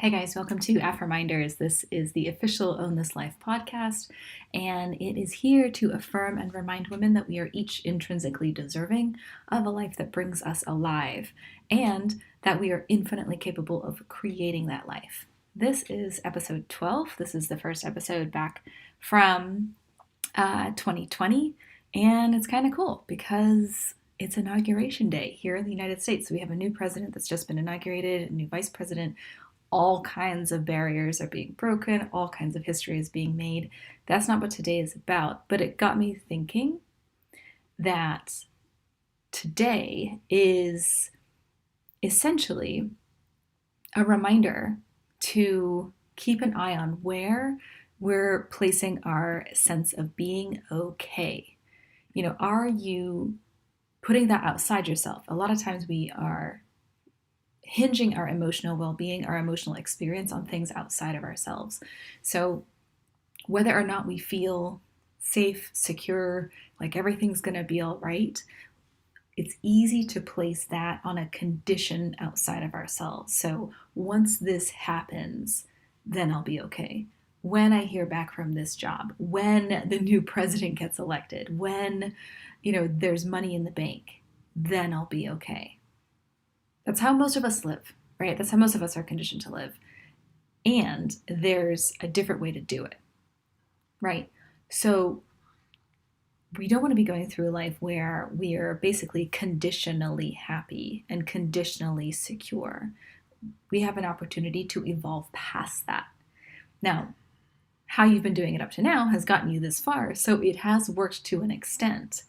Hey guys, welcome to Affirminders. This is the official Own This Life podcast, and it is here to affirm and remind women that we are each intrinsically deserving of a life that brings us alive, and that we are infinitely capable of creating that life. This is episode 12. This is the first episode back from 2020, and it's kind of cool because it's inauguration day here in the United States. So we have a new president that's just been inaugurated, a new vice president. All kinds of barriers are being broken, all kinds of history is being made. That's not what today is about, but it got me thinking that today is essentially a reminder to keep an eye on where we're placing our sense of being okay. Are you putting that outside yourself? A lot of times we are hinging our emotional well-being, our emotional experience on things outside of ourselves. So whether or not we feel safe, secure, like everything's going to be all right, it's easy to place that on a condition outside of ourselves. So once this happens, then I'll be okay. When I hear back from this job, when the new president gets elected, when, there's money in the bank, then I'll be okay. That's how most of us live, right? That's how most of us are conditioned to live. And there's a different way to do it, right? So we don't want to be going through life where we are basically conditionally happy and conditionally secure. We have an opportunity to evolve past that. Now, how you've been doing it up to now has gotten you this far, so it has worked to an extent,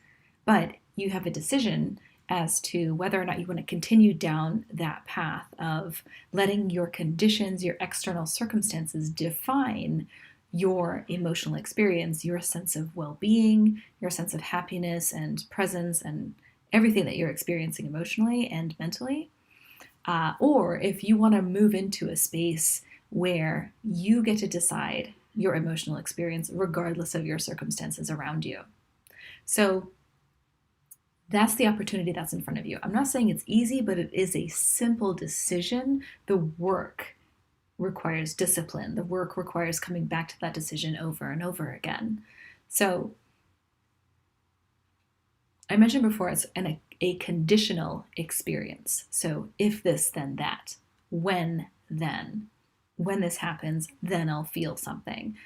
but you have a decision as to whether or not you want to continue down that path of letting your conditions, your external circumstances define your emotional experience, your sense of well-being, your sense of happiness and presence and everything that you're experiencing emotionally and mentally. Or if you want to move into a space where you get to decide your emotional experience regardless of your circumstances around you. So that's the opportunity that's in front of you. I'm not saying it's easy, but it is a simple decision. The work requires discipline. The work requires coming back to that decision over and over again. So I mentioned before, it's a conditional experience. So if this, then that. When, then. When this happens, then I'll feel something.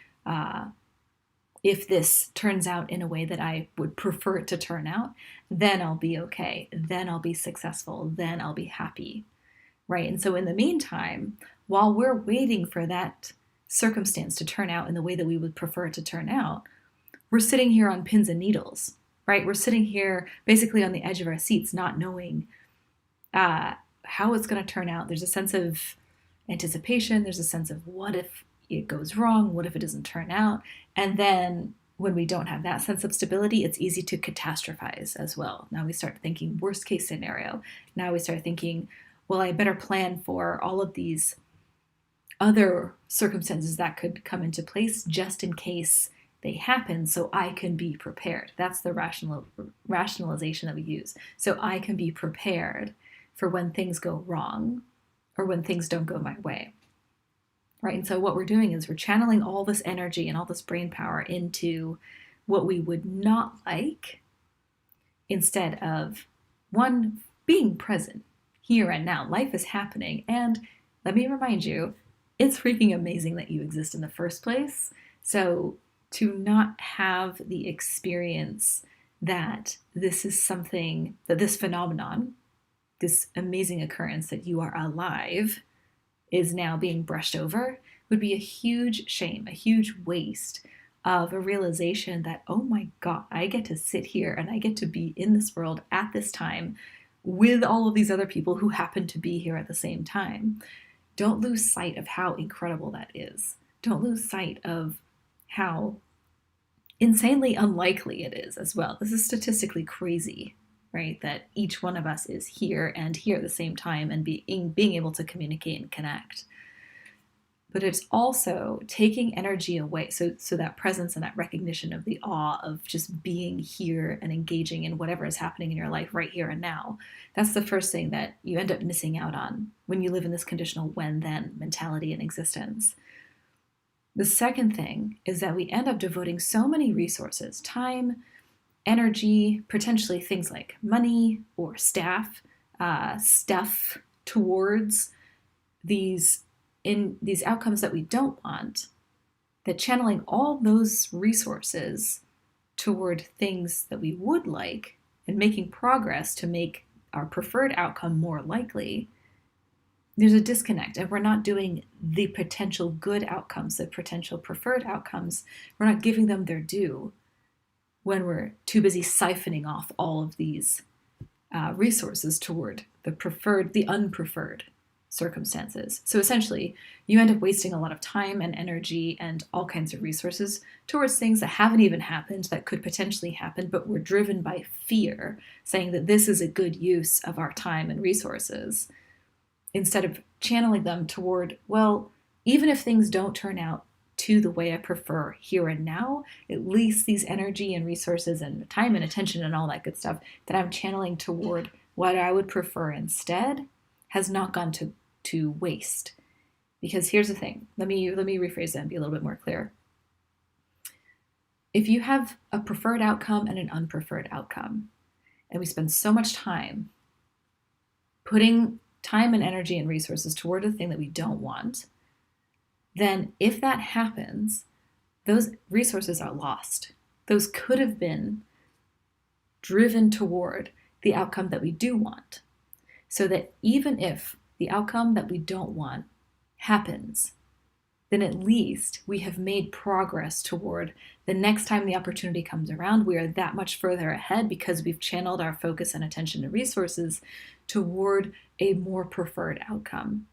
If this turns out in a way that I would prefer it to turn out, then I'll be okay. Then I'll be successful. Then I'll be happy, right? And so in the meantime, while we're waiting for that circumstance to turn out in the way that we would prefer it to turn out, we're sitting here on pins and needles, right? We're sitting here basically on the edge of our seats, not knowing how it's going to turn out. There's a sense of anticipation. There's a sense of what if it goes wrong? What if it doesn't turn out? And then when we don't have that sense of stability, it's easy to catastrophize as well. Now we start thinking worst case scenario. Now we start thinking, well, I better plan for all of these other circumstances that could come into place just in case they happen so I can be prepared. That's the rationalization that we use. So I can be prepared for when things go wrong or when things don't go my way. Right? And so what we're doing is we're channeling all this energy and all this brain power into what we would not like instead of, one, being present here and now. Life is happening. And let me remind you, it's freaking amazing that you exist in the first place. So to not have the experience that this is something, that this phenomenon, this amazing occurrence that you are alive, is now being brushed over would be a huge shame, a huge waste of a realization that, oh my God, I get to sit here and I get to be in this world at this time with all of these other people who happen to be here at the same time. Don't lose sight of how incredible that is. Don't lose sight of how insanely unlikely it is as well. This is statistically crazy, right? That each one of us is here and here at the same time and being able to communicate and connect. but it's also taking energy away. So that presence and that recognition of the awe of just being here and engaging in whatever is happening in your life right here and now. That's the first thing that you end up missing out on when you live in this conditional when-then mentality and existence. The second thing is that we end up devoting so many resources, time, energy, potentially things like money or stuff towards these outcomes that we don't want, that channeling all those resources toward things that we would like and making progress to make our preferred outcome more likely, there's a disconnect, and we're not doing the potential good outcomes, the potential preferred outcomes. We're not giving them their due when we're too busy siphoning off all of these resources toward the unpreferred circumstances. So essentially, you end up wasting a lot of time and energy and all kinds of resources towards things that haven't even happened, that could potentially happen, but we're driven by fear, saying that this is a good use of our time and resources, instead of channeling them toward, well, even if things don't turn out to the way I prefer here and now, at least these energy and resources and time and attention and all that good stuff that I'm channeling toward what I would prefer instead has not gone to waste. Because here's the thing, let me rephrase that and be a little bit more clear. If you have a preferred outcome and an unpreferred outcome, and we spend so much time putting time and energy and resources toward a thing that we don't want, then if that happens, those resources are lost. Those could have been driven toward the outcome that we do want. So that even if the outcome that we don't want happens, then at least we have made progress toward the next time the opportunity comes around. We are that much further ahead because we've channeled our focus and attention and resources toward a more preferred outcome.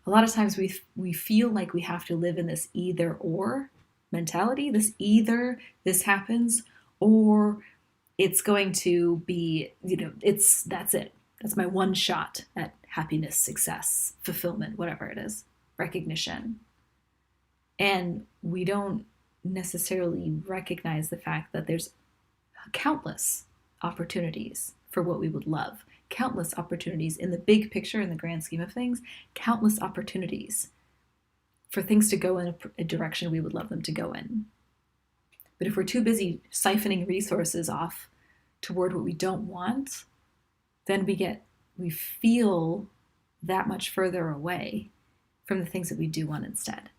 A lot of times we feel like we have to live in this either or mentality, this either this happens or it's going to be, that's it. That's my one shot at happiness, success, fulfillment, whatever it is, recognition. And we don't necessarily recognize the fact that there's countless opportunities for what we would love, countless opportunities in the big picture, in the grand scheme of things, countless opportunities for things to go in a direction we would love them to go in. But if we're too busy siphoning resources off toward what we don't want, then we feel that much further away from the things that we do want instead.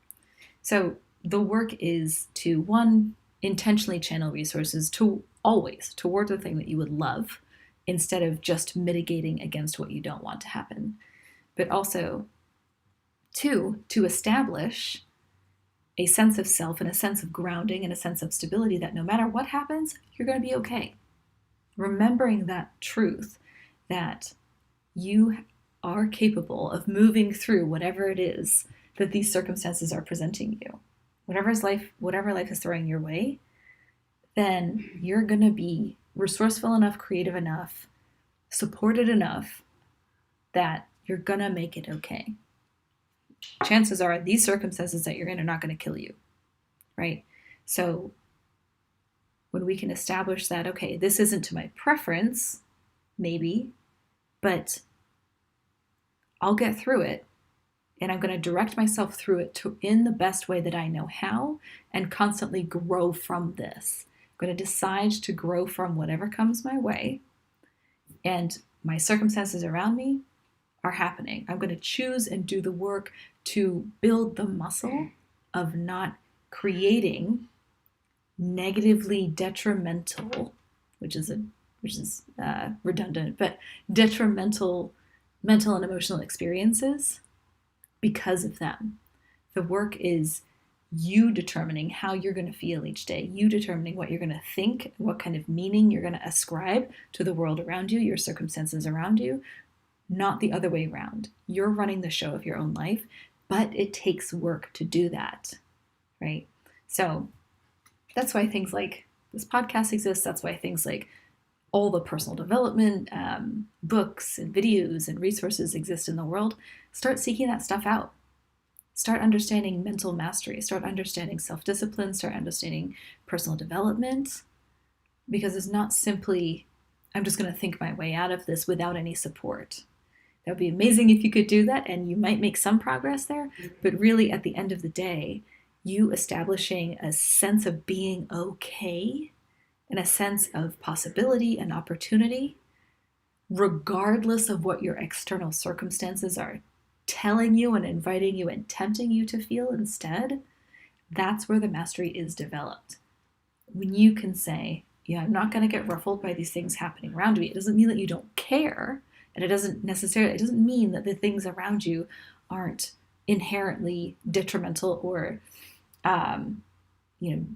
So the work is to, one, intentionally channel resources to always toward the thing that you would love, instead of just mitigating against what you don't want to happen. But also, two, to establish a sense of self and a sense of grounding and a sense of stability that no matter what happens, you're going to be okay. Remembering that truth, that you are capable of moving through whatever it is that these circumstances are presenting you. Whatever life is throwing your way, then you're going to be resourceful enough, creative enough, supported enough that you're going to make it okay. Chances are these circumstances that you're in are not going to kill you, right? So when we can establish that, okay, this isn't to my preference, maybe, but I'll get through it, and I'm going to direct myself through it in the best way that I know how, and constantly grow from this. I'm going to decide to grow from whatever comes my way, and my circumstances around me are happening. I'm going to choose and do the work to build the muscle of not creating negatively detrimental, which is redundant, but detrimental mental and emotional experiences because of them. The work is you determining how you're going to feel each day, you determining what you're going to think, what kind of meaning you're going to ascribe to the world around you, your circumstances around you, not the other way around. You're running the show of your own life, but it takes work to do that, right? So that's why things like this podcast exist. That's why things like all the personal development books and videos and resources exist in the world. Start seeking that stuff out. Start understanding mental mastery, start understanding self-discipline, start understanding personal development, because it's not simply, I'm just going to think my way out of this without any support. That would be amazing if you could do that, and you might make some progress there, but really at the end of the day, you establishing a sense of being okay and a sense of possibility and opportunity, regardless of what your external circumstances are telling you and inviting you and tempting you to feel instead, that's where the mastery is developed. When you can say, yeah, I'm not going to get ruffled by these things happening around me. It doesn't mean that you don't care, and it doesn't mean that the things around you aren't inherently detrimental or, you know,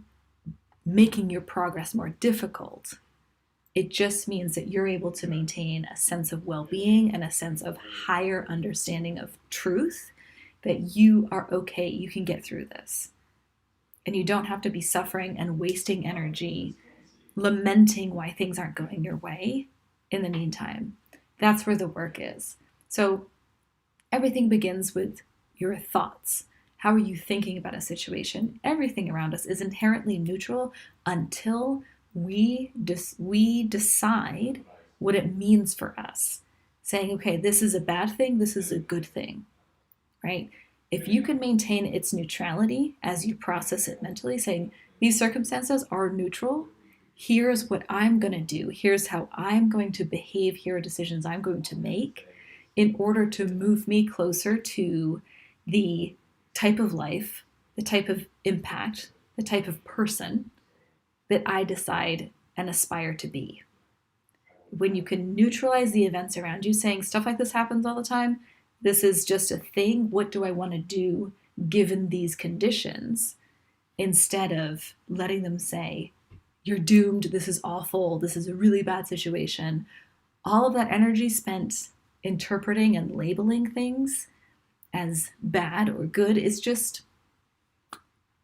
making your progress more difficult. It just means that you're able to maintain a sense of well-being and a sense of higher understanding of truth, that you are okay, you can get through this. And you don't have to be suffering and wasting energy lamenting why things aren't going your way in the meantime. That's where the work is. So everything begins with your thoughts. How are you thinking about a situation? Everything around us is inherently neutral until we decide what it means for us. Saying, okay, this is a bad thing, this is a good thing, right? If you can maintain its neutrality as you process it mentally, saying, these circumstances are neutral, here's what I'm going to do, here's how I'm going to behave, here are decisions I'm going to make in order to move me closer to the type of life, the type of impact, the type of person that I decide and aspire to be. When you can neutralize the events around you, saying stuff like this happens all the time, this is just a thing, what do I want to do given these conditions, instead of letting them say, you're doomed, this is awful, this is a really bad situation. All of that energy spent interpreting and labeling things as bad or good is just,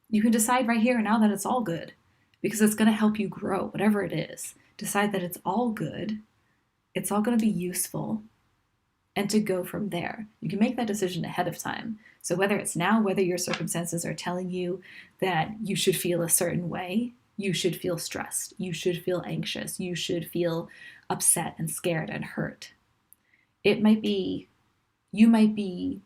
you can decide right here and now that it's all good, because it's going to help you grow, whatever it is. Decide that it's all good, it's all going to be useful, and to go from there. You can make that decision ahead of time. So whether it's now, whether your circumstances are telling you that you should feel a certain way, you should feel stressed, you should feel anxious, you should feel upset and scared and hurt. It might be, you might be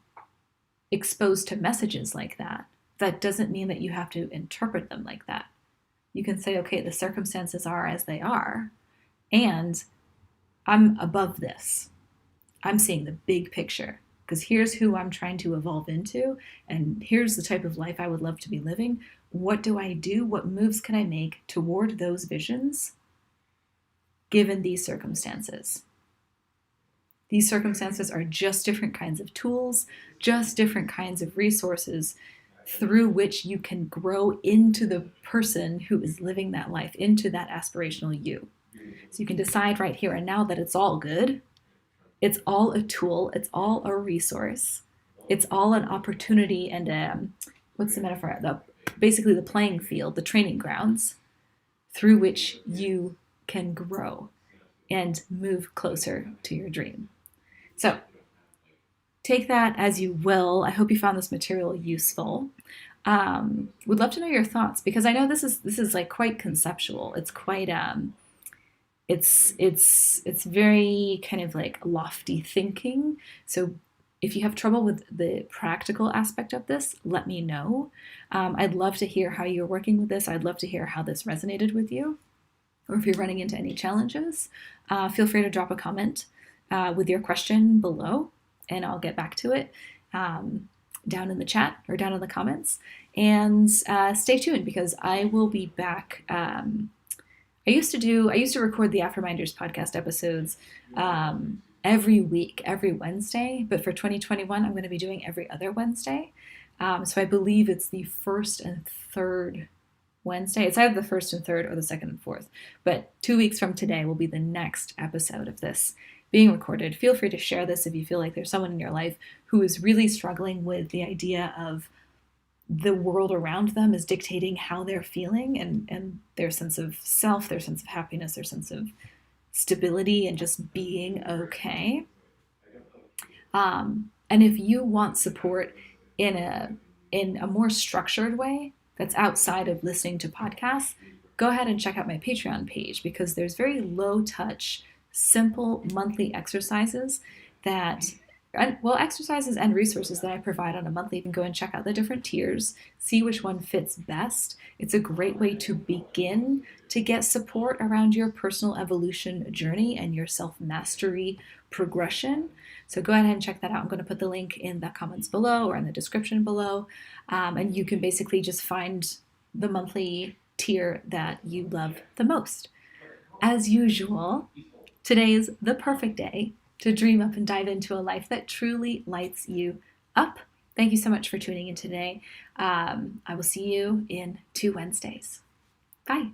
exposed to messages like that. That doesn't mean that you have to interpret them like that. You can say, okay, the circumstances are as they are, and I'm above this. I'm seeing the big picture, because here's who I'm trying to evolve into, and here's the type of life I would love to be living. What do I do? What moves can I make toward those visions given these circumstances? These circumstances are just different kinds of tools, just different kinds of resources through which you can grow into the person who is living that life, into that aspirational you. So you can decide right here and now that it's all good. It's all a tool. It's all a resource. It's all an opportunity and what's the metaphor? Basically the playing field, the training grounds through which you can grow and move closer to your dream. So take that as you will. I hope you found this material useful. Would love to know your thoughts, because I know this is like quite conceptual. It's quite it's very kind of like lofty thinking. So if you have trouble with the practical aspect of this, let me know. I'd love to hear how you're working with this. I'd love to hear how this resonated with you, or if you're running into any challenges. Feel free to drop a comment with your question below, and I'll get back to it down in the chat or down in the comments. And stay tuned, because I will be back. I used to record the Affirminders podcast episodes every week, every Wednesday, but for 2021, I'm going to be doing every other Wednesday. So I believe it's the first and third Wednesday. It's either the first and third or the second and fourth, but 2 weeks from today will be the next episode of this being recorded. Feel free to share this if you feel like there's someone in your life who is really struggling with the idea of the world around them is dictating how they're feeling and their sense of self, their sense of happiness, their sense of stability and just being okay. And if you want support in a more structured way that's outside of listening to podcasts, go ahead and check out my Patreon page, because there's very low touch, simple monthly exercises exercises and resources that I provide on a monthly. You can go and check out the different tiers, see which one fits best. It's a great way to begin to get support around your personal evolution journey and your self-mastery progression. So go ahead and check that out. I'm going to put the link in the comments below or in the description below. And you can basically just find the monthly tier that you love the most. As usual, today is the perfect day to dream up and dive into a life that truly lights you up. Thank you so much for tuning in today. I will see you in 2 Wednesdays. Bye.